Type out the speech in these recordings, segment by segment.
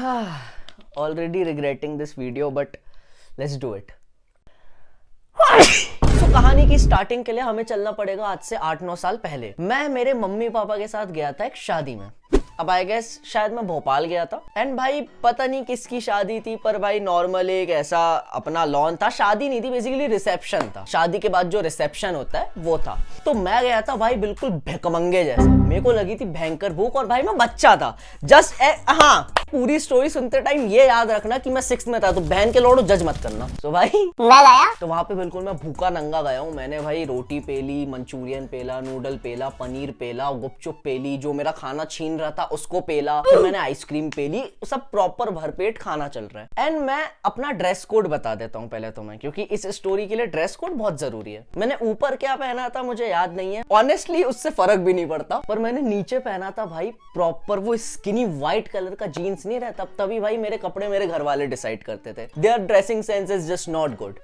Already regretting this video, but let's do it. तो कहानी की स्टार्टिंग के लिए हमें चलना पड़ेगा आज से 8-9 साल पहले। मैं मेरे मम्मी पापा के साथ गया था एक शादी में। अब आई गेस शायद मैं भोपाल गया था एंड भाई पता नहीं किसकी शादी थी, पर भाई नॉर्मल एक ऐसा अपना लॉन था। शादी नहीं थी, बेसिकली रिसेप्शन था। शादी के बाद जो रिसेप्शन होता है वो था। तो मैं गया था भाई बिल्कुल भिकमंगे जैसे। मेरे को लगी थी भयंकर भूख और भाई मैं बच्चा था। हाँ, पूरी स्टोरी सुनते टाइम ये याद रखना कि मैं 6th में था, तो बहन के लोड़ो जज मत करना। तो भाई मैं लाया तो वहां पे बिल्कुल मैं भूखा नंगा गया हूँ। मैंने भाई रोटी पेली, मंचूरियन पेला, नूडल पेला, पनीर पेला, गुपचुप पेली, जो मेरा खाना छीन रहा था उसको पेला, फिर मैंने आइसक्रीम पेली। सब प्रॉपर भरपेट खाना चल रहा है। एंड मैं अपना ड्रेस कोड बता देता हूँ पहले तो मैं, क्योंकि इस स्टोरी के लिए ड्रेस कोड बहुत जरूरी है। मैंने ऊपर क्या पहना था मुझे याद नहीं है, ऑनेस्टली उससे फर्क भी नहीं पड़ता, पर मैंने नीचे पहना था भाई प्रॉपर वो स्किनी व्हाइट कलर का जीन्स नहीं रहता। तभी भाई मेरे कपड़े मेरे घर वाले डिसाइड करते थे। Their dressing sense is just not good,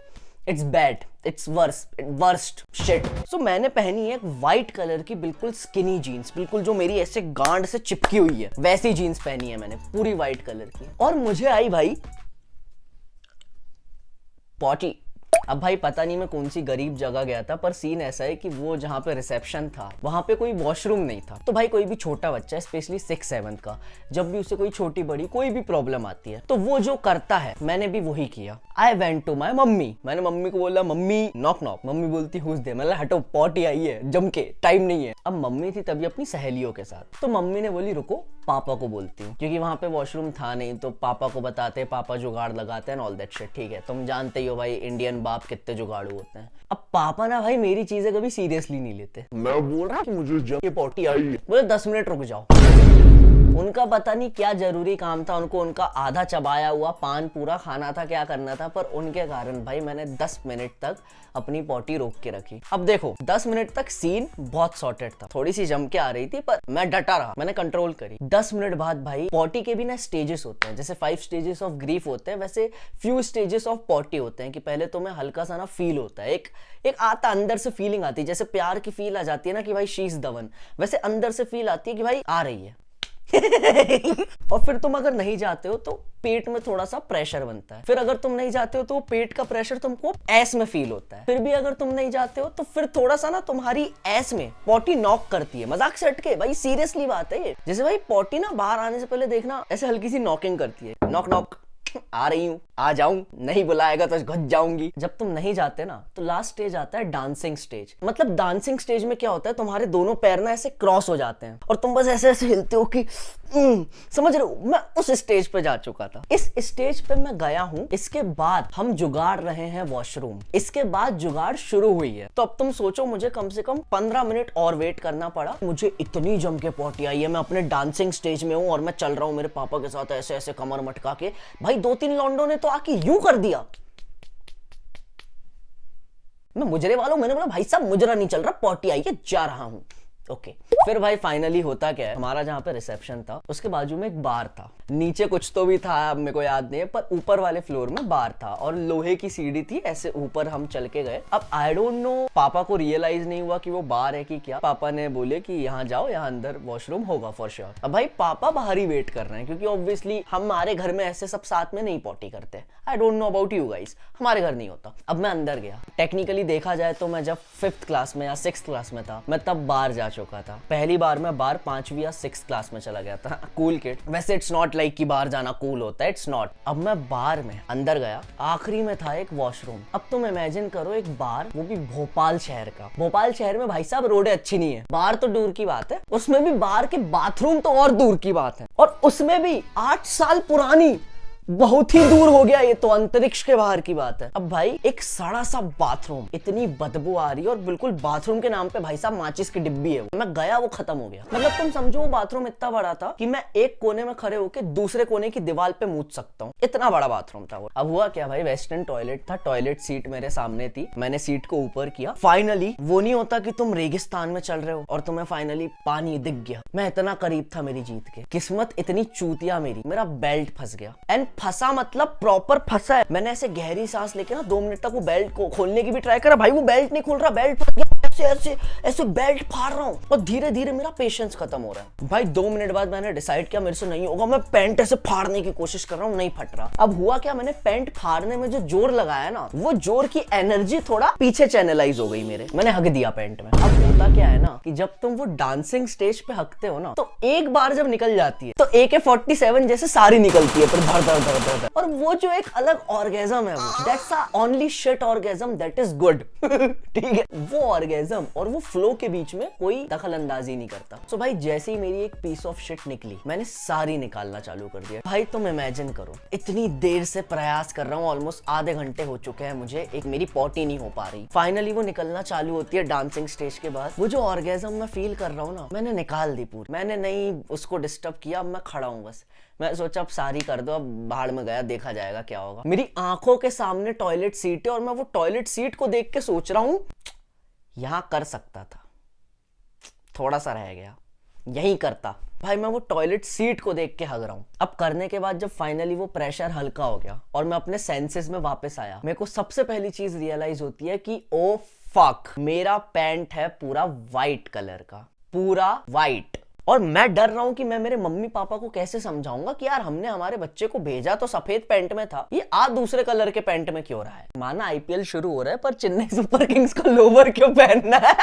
it's bad, it's worst shit. So मैंने पहनी है एक व्हाइट कलर की बिल्कुल स्किनी जीन्स, बिल्कुल जो मेरी ऐसे गांड से चिपकी हुई है वैसी जीन्स पहनी है मैंने, पूरी व्हाइट कलर की। और मुझे आई भाई पॉटी। अब भाई पता नहीं मैं कौन सी गरीब जगह गया था, पर सीन ऐसा है कि वो जहाँ पे रिसेप्शन था वहां पे कोई वॉशरूम नहीं था। तो भाई कोई भी छोटा बच्चा, स्पेशली 6-7 का, जब भी उसे कोई छोटी बड़ी कोई भी प्रॉब्लम आती है तो वो जो करता है, मैंने भी वही किया। I went to my mummy. मैंने मम्मी को बोला मम्मी नॉक नॉक। मम्मी बोलती हुस दे। मतलब हटो पॉटी आई है जम के, टाइम नहीं है। अब मम्मी थी तभी अपनी सहेलियों के साथ। तो मम्मी ने बोली रुको पापा को बोलती हूँ, क्योंकि वहां पे वॉशरूम था नहीं। तो पापा को बताते, पापा जुगाड़ लगाते हैं ऑल दैट शिट। ठीक है, तुम जानते ही हो भाई इंडियन बाप कितने जुगाड़ू होते हैं। अब पापा ना भाई मेरी चीजें कभी सीरियसली नहीं लेते। मैं बोल रहा कि मुझे जब ये पॉटी आई है, बोले 10 मिनट रुक जाओ। उनका पता नहीं क्या जरूरी काम था उनको, उनका आधा चबाया हुआ पान पूरा खाना था, क्या करना था, पर उनके कारण भाई मैंने 10 मिनट तक अपनी पॉटी रोक के रखी। अब देखो 10 मिनट तक सीन बहुत सॉर्टेड था, थोड़ी सी जम के आ रही थी पर मैं डटा रहा, मैंने कंट्रोल करी। 10 मिनट बाद भाई पॉटी के भी ना स्टेजेस होते हैं, जैसे 5 स्टेजेस ऑफ ग्रीफ होते हैं वैसे फ्यू स्टेजेस ऑफ पॉटी होते हैं। कि पहले तो मैं हल्का सा ना फील होता है, एक आता अंदर से फीलिंग आती है, जैसे प्यार की फील आ जाती है ना कि भाई शी इज द वन, वैसे अंदर से फील आती है कि भाई आ रही है। और फिर तुम अगर नहीं जाते हो तो पेट में थोड़ा सा प्रेशर बनता है। फिर अगर तुम नहीं जाते हो तो पेट का प्रेशर तुमको ऐस में फील होता है। फिर भी अगर तुम नहीं जाते हो तो फिर थोड़ा सा ना तुम्हारी ऐस में पॉटी नॉक करती है। मजाक से हटके भाई सीरियसली बात है ये। जैसे भाई पॉटी ना बाहर आने से पहले देखना ऐसे हल्की सी नॉकिंग करती है, नॉक नॉक, आ रही हूँ, आ जाऊं, नहीं बुलाएगा तो घुस जाऊंगी। जब तुम नहीं जाते ना तो लास्ट स्टेज आता है डांसिंग स्टेज। मतलब डांसिंग स्टेज में क्या होता है, तुम्हारे दोनों पैर ना ऐसे क्रॉस हो जाते हैं और तुम बस ऐसे ऐसे हिलते हो कि समझ रहे हो। मैं उस स्टेज पे जा चुका था, इस स्टेज पे मैं गया हूँ। इसके बाद हम जुगाड़ रहे हैं वॉशरूम, इसके बाद जुगाड़ शुरू हुई है। तो अब तुम सोचो मुझे कम से कम 15 मिनट और वेट करना पड़ा। मुझे इतनी जम के पॉटी आई है, मैं अपने डांसिंग स्टेज में हूँ और मैं चल रहा हूँ मेरे पापा के साथ ऐसे ऐसे कमर मटका के। भाई 2-3 लॉन्डो ने तो आके यूं कर दिया। मैं मुजरे वालों, मैंने बोला भाई साहब मुजरा नहीं चल रहा, पॉटी आई है, जा रहा हूं। ओके फिर भाई फाइनली होता क्या है, हमारा जहाँ पे रिसेप्शन था उसके बाजू में एक बार था। नीचे कुछ तो भी था, अब मेरे को याद नहीं है, पर ऊपर वाले फ्लोर में बार था और लोहे की सीढ़ी थी। ऐसे ऊपर हम चल के गए। अब आई डोंट नो, पापा को रियलाइज नहीं हुआ कि वो बार है कि क्या। पापा ने बोले कि यहाँ जाओ, यहाँ अंदर वॉशरूम होगा फॉर श्योर। अब भाई पापा बाहर ही वेट कर रहे हैं, क्योंकि ऑब्वियसली हमारे घर में ऐसे सब साथ में नहीं पॉटी करते। I don't know about you guys, हमारे घर नहीं होता। अब मैं अंदर गया। टेक्निकली देखा जाए तो मैं जब 5th क्लास में या 6th क्लास में था, मैं तब बार जा चुका था। पहली बार मैं बार 5वीं या 6th क्लास में चला गया था। Cool kid. वैसे इट्स नॉट लाइक कि बाहर जाना कूल होता है, इट्स नॉट। अब मैं बार में अंदर गया, आखिरी में था एक वॉशरूम। अब तुम इमेजिन करो एक बार, वो भी भोपाल शहर का। भोपाल शहर में भाई साहब रोडें अच्छी नहीं है, बार तो दूर की बात है, उसमें भी बार के बाथरूम तो और दूर की बात है, और उसमें भी 8 साल पुरानी, बहुत ही दूर हो गया, ये तो अंतरिक्ष के बाहर की बात है। अब भाई एक सड़ा सा बाथरूम, इतनी बदबू आ रही है और बिल्कुल बाथरूम के नाम पे भाई साहब माचिस की डिब्बी है। मैं गया, वो खत्म हो गया। मतलब तुम समझो वो बाथरूम इतना बड़ा था कि मैं एक कोने में खड़े होकर दूसरे कोने की दीवार पे मूत सकता हूँ, इतना बड़ा बाथरूम था वो। अब हुआ क्या भाई, वेस्टर्न टॉयलेट था, टॉयलेट सीट मेरे सामने थी, मैंने सीट को ऊपर किया। फाइनली वो नहीं होता कि तुम रेगिस्तान में चल रहे हो और तुम्हें फाइनली पानी दिख गया। मैं इतना करीब था मेरी जीत के, किस्मत इतनी चूतिया मेरी, मेरा बेल्ट फंस गया। एंड फंसा मतलब प्रॉपर फंसा है। मैंने ऐसे गहरी सांस लेके ना 2 मिनट तक वो बेल्ट को खोलने की भी ट्राई करा, भाई वो बेल्ट नहीं खुल रहा, बेल्ट फंस गया। ऐसे ऐसे ऐसे बेल्ट फाड़ रहा हूँ और धीरे धीरे मेरा पेशेंस खत्म हो रहा है भाई। 2 मिनट बाद मैंने डिसाइड किया मेरे से नहीं होगा, मैं पैंट ऐसे फाड़ने की कोशिश कर रहा हूँ, नहीं फट रहा। अब हुआ क्या, मैंने पैंट फाड़ने में जो जोर लगाया ना, वो जोर की एनर्जी थोड़ा पीछे चैनलाइज हो गई मेरे, मैंने हक दिया पैंट में। अब होता क्या है ना कि जब तुम वो डांसिंग स्टेज पे हकते हो ना, तो एक बार जब निकल जाती है तो AK-47 जैसे सारी निकलती है, पर धड़ धड़ धड़ धड़, और वो जो एक अलग ऑर्गेजम है, that's a only shit orgasm that is good. ठीक है, वो ऑर्गेजम और वो फ्लो के बीच में कोई दखल अंदाजी नहीं करता। सो भाई जैसे ही मेरी एक पीस ऑफ शिट निकली, मैंने सारी निकालना चालू कर दिया। भाई तुम इमेजिन करो, इतनी देर से प्रयास कर रहा हूँ, ऑलमोस्ट आधे घंटे हो चुके हैं मुझे, एक मेरी पॉटी नहीं हो पा रही। फाइनली वो निकलना चालू होती है डांसिंग स्टेज के बाद। वो जो ऑर्गेजम मैं फील कर रहा हूँ ना, मैंने निकाल दी पूरी। मैंने नहीं उसको डिस्टर्ब किया, अब मैं खड़ा हूँ बस। मैं सोचा अब सारी कर दो, अब बाहर में गया, देखा जाएगा क्या होगा। मेरी आंखों के सामने टॉयलेट सीट है और मैं वो टॉयलेट सीट को देख के सोच रहा हूँ यहां कर सकता था, थोड़ा सा रह गया, यही करता। भाई मैं वो टॉयलेट सीट को देख के हग रहा हूं। अब करने के बाद जब फाइनली वो प्रेशर हल्का हो गया और मैं अपने सेंसेस में वापस आया, मेरे को सबसे पहली चीज रियलाइज होती है कि ओ फक, मेरा पैंट है पूरा वाइट कलर का, पूरा वाइट। और मैं डर रहा हूं कि मैं मेरे मम्मी पापा को कैसे समझाऊंगा कि यार हमने हमारे बच्चे को भेजा तो सफेद पैंट में था, ये आज दूसरे कलर के पैंट में क्यों रहा है। माना IPL शुरू हो रहा है पर चेन्नई सुपर किंग्स का लोवर क्यों पहनना है।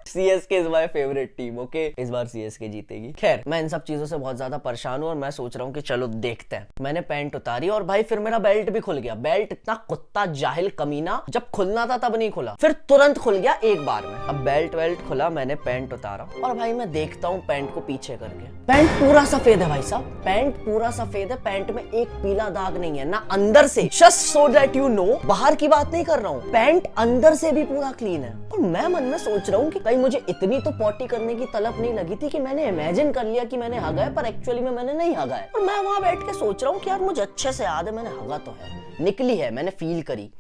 CSK is my favourite team, okay, इस बार CSK जीतेगी। खैर मैं इन सब चीजों से बहुत ज्यादा परेशान हूं और मैं सोच रहा हूं कि चलो देखते हैं। मैंने पैंट उतारी और भाई फिर मेरा बेल्ट भी खुल गया। बेल्ट इतना कुत्ता जाहिल कमीना, जब खुलना था तब नहीं खुला, फिर तुरंत खुल गया एक बार में। अब बेल्ट वेल्ट खुला, मैंने पैंट उतारा और भाई मैं देखता हूँ पैंट को पीछे करके, पैंट पूरा सफेद है भाई साहब, पैंट पूरा सफेद है, पैंट में एक पीला दाग नहीं है ना अंदर से। Just so that you know, बाहर की बात नहीं कर रहा हूँ, पैंट अंदर से भी पूरा क्लीन है। और मैं मन में सोच रहा हूँ कि भाई मुझे इतनी तो पॉटी करने की तलब नहीं लगी थी कि मैंने इमेजिन कर लिया कि मैंने हगा है, पर एक्चुअली में मैंने नहीं हगा है। और मैं वहां बैठ के सोच रहा हूँ कि यार मुझे अच्छे से याद है मैंने हगा तो है, निकली है, मैंने फील करी।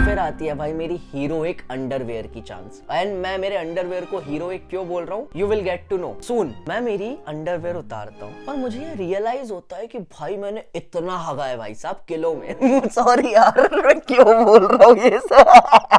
फिर आती है भाई मेरी हीरोइक अंडरवेयर की चांस। एंड मैं मेरे अंडरवेयर को हीरोइक क्यों बोल रहा हूँ, you will get to know soon. मैं मेरी अंडरवेयर उतारता हूँ और मुझे ये रियलाइज होता है कि भाई मैंने इतना हगा है भाई साहब, किलो में। सॉरी यार मैं क्यों बोल रहा हूँ ये सब।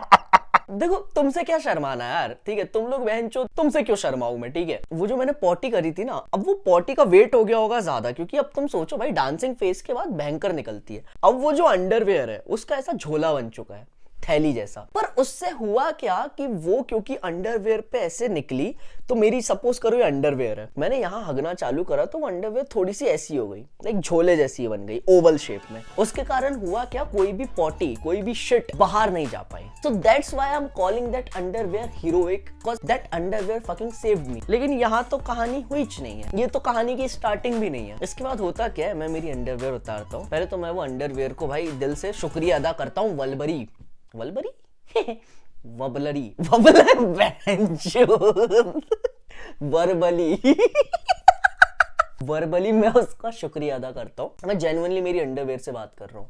देखो तुमसे क्या शर्माना यार, ठीक है, तुम लोग बहनचोद, तुमसे क्यों शर्माऊं मैं, ठीक है। वो जो मैंने पॉटी करी थी ना, अब वो पॉटी का वेट हो गया होगा ज्यादा, क्योंकि अब तुम सोचो भाई डांसिंग फेस के बाद भयंकर निकलती है। अब वो जो अंडरवेयर है उसका ऐसा झोला बन चुका है, थैली जैसा। पर उससे हुआ क्या कि वो क्योंकि अंडरवेयर पे ऐसे निकली, तो मेरी सपोज करो ये अंडरवेयर है, मैंने यहाँ हगना चालू करा तो वो अंडरवेयर थोड़ी सी ऐसी हो गई, लाइक झोले जैसी बन गई ओवल शेप में। उसके कारण हुआ क्या, कोई भी पॉटी, कोई भी शिट बाहर नहीं जा पाई। So that's why I'm calling that underwear heroic, because that underwear fucking saved me। लेकिन यहाँ तो कहानी हुई नहीं है, ये तो कहानी की स्टार्टिंग भी नहीं है। इसके बाद होता क्या है, मैं मेरी अंडरवेयर उतारता हूँ। पहले तो मैं वो अंडरवेयर को भाई दिल से शुक्रिया अदा करता हूँ, वलबरी वबलरी वर्बली मैं उसका शुक्रिया अदा करता हूँ। मैं जेन्युइनली मेरी अंडरवेयर से बात कर रहा हूँ।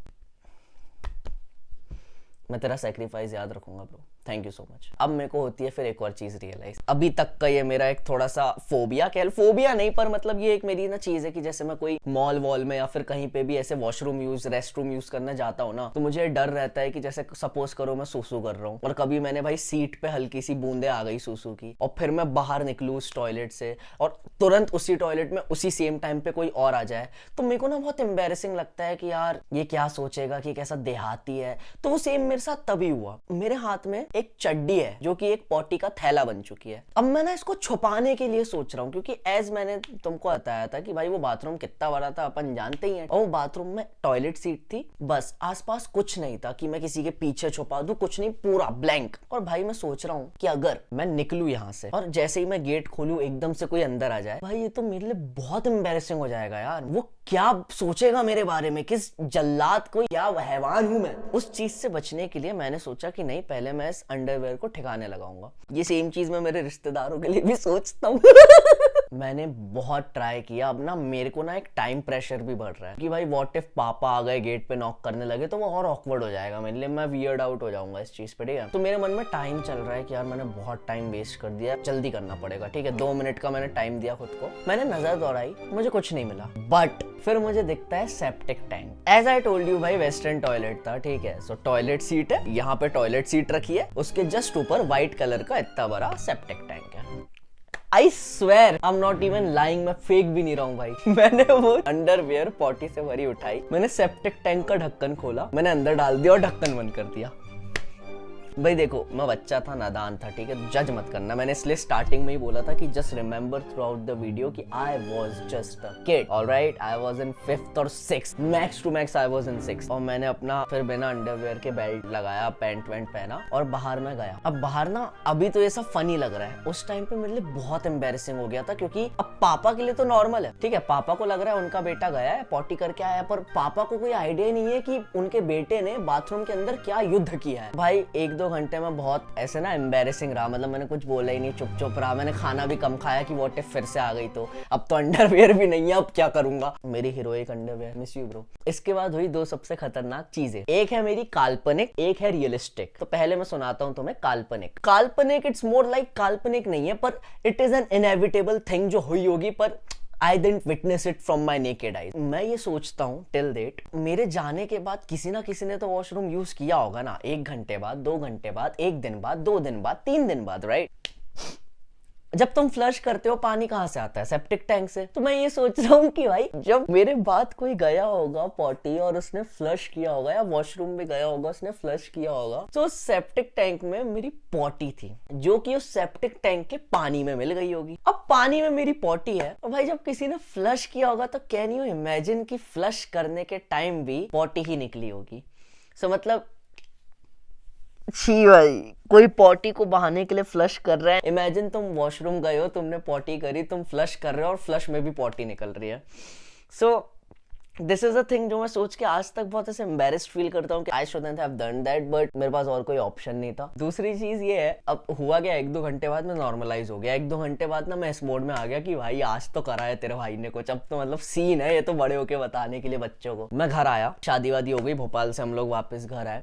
मैं तेरा सैक्रिफाइस याद रखूंगा bro, thank you so much. अब मेरे को होती है फिर एक और चीज रियलाइज। अभी तक का ये मेरा एक थोड़ा सा फोबिया, कह फोबिया नहीं पर मतलब ये एक मेरी ना चीज है कि जैसे मैं कोई मॉल वॉल में या फिर कहीं पे भी ऐसे washroom use, rest room use करने जाता हूँ ना, तो मुझे डर रहता है कि जैसे सपोज करो मैं सूसू कर रहा हूँ और कभी मैंने भाई सीट पे हल्की सी बूंदे आ गई सूसू की, और फिर मैं बाहर निकलूँ उस टॉयलेट से और तुरंत उसी टॉयलेट में उसी सेम टाइम पे कोई और आ जाए, तो मेरे को ना बहुत एम्बेरसिंग लगता है कि यार ये क्या सोचेगा कि कैसा देहाती है। तो वो सेम मेरे साथ तभी हुआ। मेरे हाथ में एक चड्डी है जो कि एक पॉटी का थैला बन चुकी है। अब मैं ना इसको छुपाने के लिए सोच रहा हूँ, क्योंकि एज मैंने तुमको बताया था कि भाई वो बाथरूम कितना बड़ा था अपन जानते ही हैं, और वो बाथरूम में टॉयलेट सीट थी, बस आसपास कुछ नहीं था कि मैं किसी के पीछे छुपा दूं, कुछ नहीं, पूरा ब्लैंक। और भाई मैं सोच रहा हूँ कि अगर मैं निकलूं यहाँ से और जैसे ही मैं गेट खोलूं एकदम से कोई अंदर आ जाए, भाई ये तो मेरे लिए बहुत एम्बैरेसिंग हो जाएगा यार। वो क्या सोचेगा मेरे बारे में, किस जल्लाद को, क्या हैवान हूं मैं। उस चीज से बचने के लिए मैंने सोचा कि नहीं, पहले मैं इस अंडरवेयर को ठिकाने लगाऊंगा। ये सेम चीज मैं मेरे रिश्तेदारों के लिए भी सोचता हूँ। मैंने बहुत ट्राई किया। अब ना मेरे को ना एक टाइम प्रेशर भी बढ़ रहा है कि भाई व्हाट इफ पापा आ गए गेट पे नॉक करने लगे तो वो और ऑकवर्ड हो जाएगा मेरे लिए, मैं वियर्ड आउट हो जाऊंगा इस चीज पे, ठीक है। तो मेरे मन में टाइम चल रहा है कि यार मैंने बहुत टाइम वेस्ट कर दिया, जल्दी करना पड़ेगा, ठीक है। 2 मिनट का मैंने टाइम दिया खुद को, मैंने नजर दौड़ाई, मुझे कुछ नहीं मिला, बट फिर मुझे दिखता है septic tank. As I told you भाई वेस्टर्न टॉयलेट था, ठीक है। सो टॉयलेट सीट है, यहाँ पे टॉयलेट सीट रखी है उसके जस्ट ऊपर व्हाइट कलर का इतना बड़ा सेप्टिक टैंक है। I swear I'm not even lying, मैं फेक भी नहीं रहा हूँ भाई। मैंने वो अंडरवियर पॉटी से भरी उठाई, मैंने सेप्टिक टैंक का ढक्कन खोला, मैंने अंदर डाल दिया और ढक्कन बंद कर दिया। भाई देखो, मैं बच्चा था, नादान था, ठीक है, जज मत करना। मैंने इसलिए स्टार्टिंग में ही बोला था कि just remember throughout the video कि I was just a kid, alright. I was in 5th और 6th, max to max I was in 6th। और मैंने अपना फिर बिना अंडरवियर के बेल्ट लगाया, पैंट वैंट पहना और बाहर में गया। अब बाहर ना, अभी तो ये सब फनी लग रहा है, उस टाइम पे मेरे लिए बहुत एम्बेरसिंग हो गया था, क्योंकि अब पापा के लिए तो नॉर्मल है, ठीक है, पापा को लग रहा है उनका बेटा गया है, पॉटी करके आया, पर पापा को कोई आइडिया नहीं है कि उनके बेटे ने बाथरूम के अंदर क्या युद्ध किया है। भाई 1-2 घंटे में बहुत ऐसे ना एम्बेरसिंग रहा, मतलब मैंने कुछ बोला ही नहीं, चुप रहा। मैंने खाना भी कम खाया कि व्हाट इफ फिर से आ गई तो। अब तो अंडरवियर भी नहीं है, अब क्या करूंगा। मेरी heroic underwear, miss you bro. इसके बाद हुई 2 सबसे खतरनाक चीजें, एक है मेरी काल्पनिक, एक है रियलिस्टिक। तो पहले मैं सुनाता हूं तुम्हें काल्पनिक। काल्पनिक इट्स मोर लाइक, काल्पनिक नहीं है पर it is an inevitable thing जो हुई होगी, पर I didn't witness it from my naked eyes। मैं ये सोचता हूँ टिल डेट, मेरे जाने के बाद किसी ना किसी ने तो वॉशरूम यूज किया होगा ना, 1 घंटे बाद, 2 घंटे बाद, 1 दिन बाद, 2 दिन बाद, 3 दिन बाद, राइट। जब तुम फ्लश करते हो पानी कहाँ से आता है? सेप्टिक टैंक से। तो मैं ये सोच रहा हूँ कि भाई जब मेरे बाद कोई गया होगा पॉटी और उसने फ्लश किया होगा, या वॉशरूम में गया होगा उसने फ्लश किया होगा, तो सेप्टिक टैंक में मेरी पॉटी थी, जो कि उस सेप्टिक टैंक के पानी में मिल गई होगी। अब पानी में मेरी पॉटी है, और भाई जब किसी ने फ्लश किया होगा तो कैन यू इमेजिन कि फ्लश करने के टाइम भी पॉटी ही निकली होगी। सो मतलब छी भाई, कोई पॉटी को बहाने के लिए फ्लश कर रहा है। इमेजिन तुम वॉशरूम गए हो, तुमने पॉटी करी, तुम फ्लश कर रहे हो और फ्लश में भी पॉटी निकल रही है। So this is a thing जो मैं सोच के आज तक बहुत ऐसे एम्बेरेस्ड फील करता हूँ कि I shouldn't have done that, but मेरे पास और कोई ऑप्शन नहीं था। दूसरी चीज ये है, अब हुआ क्या, 1-2 घंटे बाद मैं नॉर्मलाइज हो गया। 1-2 घंटे बाद ना मैं इस मोड में आ गया कि भाई आज तो करा है तेरे भाई ने कुछ, अब तो मतलब सीन है, ये तो बड़े होके बताने के लिए बच्चों को। मैं घर आया, शादी वादी हो गई, भोपाल से हम लोग वापस घर आए।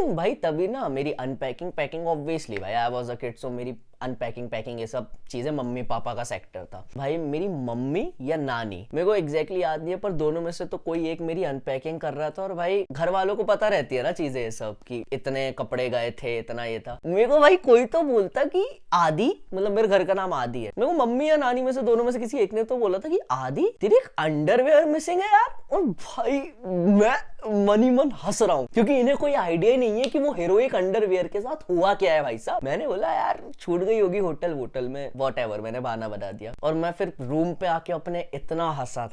भाई तभी ना मेरी पैकिंग ऑब्वियसली, भाई आई वाज अ किड, सो मेरी पैकिंग ये सब चीजें मम्मी पापा का सेक्टर था। भाई मेरी मम्मी या नानी, मेरे को एग्जैक्टली याद नहीं है, पर दोनों में से तो कोई एक मेरी अनपैकिंग कर रहा था। और भाई घर वालों को पता रहती है ना चीजें ये सब, कि इतने कपड़े गए थे, इतना ये था। मेरे को भाई कोई तो बोलता कि आदि, मतलब मेरे घर का नाम आदि है, मेरे को मम्मी या नानी में से दोनों में से किसी एक ने तो बोला था कि आदि तेरी एक अंडरवेयर मिसिंग है यार। और भाई मैं मन ही मन हंस रहा हूँ, क्योंकि इन्हें कोई आइडिया नहीं है कि वो हीरोइक अंडरवियर के साथ हुआ क्या है। भाई साहब मैंने बोला यार छूट गई होगी होटल में, व्हाटएवर, मैंने बहाना बता दिया। और मैं फिर रूम पे आके अपने इतना हंसा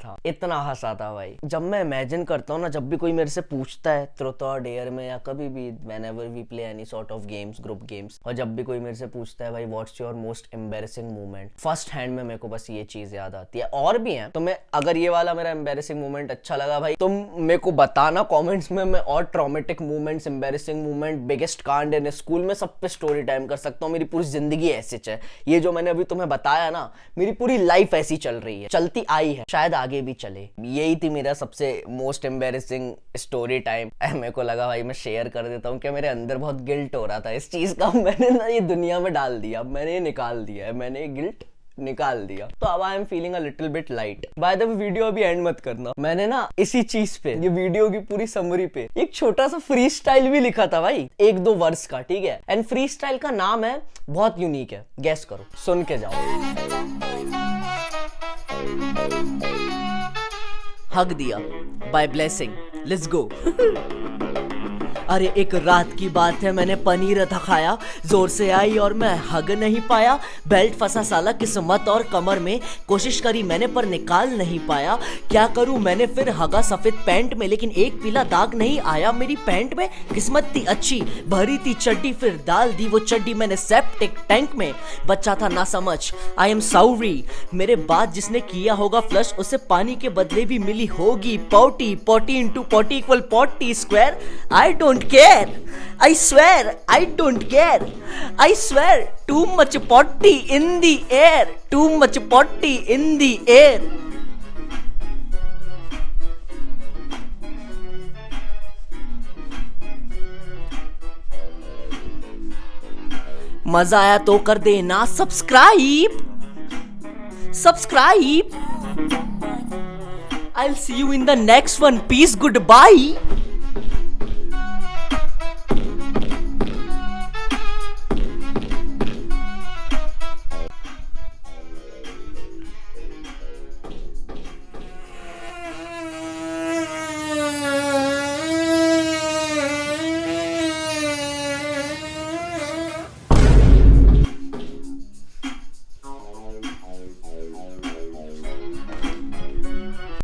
था भाई। जब मैं इमेजिन करता हूँ ना, जब भी कोई मेरे से पूछता है ट्रूथ और डेयर में, या कभी भी whenever we play any sort of games, group games, और जब भी कोई मेरे से पूछता है भाई what's your most embarrassing moment, first hand में मेरे को बस ये चीज याद आती है। और भी है, तो मैं अगर ये वाला मेरा एम्बेरसिंग मोमेंट अच्छा लगा भाई, तुम मेरे को बताना कमेंट्स में। मैं और traumatic moments, embarrassing moment, biggest कांड इन स्कूल में, सब पे स्टोरी टाइम कर सकता हूँ। मेरी पूरी जिंदगी ऐसी है, ये जो मैंने अभी तुम्हें बताया ना, मेरी पूरी लाइफ ऐसी चल रही है, चलती आई है, शायद आगे भी चले। यही थी मेरा सबसे मोस्ट एम्बेरसिंग स्टोरी टाइम। मेरे को लगा भाई मैं शेयर कर देता हूँ, क्या मेरे अंदर बहुत गिल्ट हो रहा था इस चीज का। मैंने ना ये दुनिया में डाल दिया, मैंने ये निकाल दिया है, मैंने ये गिल्ट निकाल दिया, तो अब I am feeling a little bit light. By the way video अभी एंड मत करना, मैंने ना इसी चीज पे, ये वीडियो की पूरी समरी पे एक छोटा सा फ्री स्टाइल भी लिखा था भाई, 1-2 वर्ड्स का, ठीक है। एंड फ्री स्टाइल का नाम है, बहुत यूनिक है, गेस करो, सुन के जाओ। हग दिया बाय ब्लेसिंग, लेट्स गो। अरे एक रात की बात है, मैंने पनीर था खाया, जोर से आई और मैं हग नहीं पाया। बेल्ट फंसा साला किस्मत और कमर में, कोशिश करी मैंने पर निकाल नहीं पाया। क्या करूं मैंने फिर हगा सफेद पैंट में, लेकिन एक पीला दाग नहीं आया मेरी पैंट में। किस्मत थी अच्छी, भरी थी चड्डी, फिर डाल दी वो चड्डी मैंने सेप्टिक टैंक में। बच्चा था ना समझ, आई एम सॉरी। मेरे बाद जिसने किया होगा फ्लश, उसे पानी के बदले भी मिली होगी potty. Potty into potty equal potty square. I don't care, I swear I don't care, I swear too much potty in the air, too much potty in the air. मजा आया तो कर देना subscribe. I'll see you in the next one. Peace, goodbye.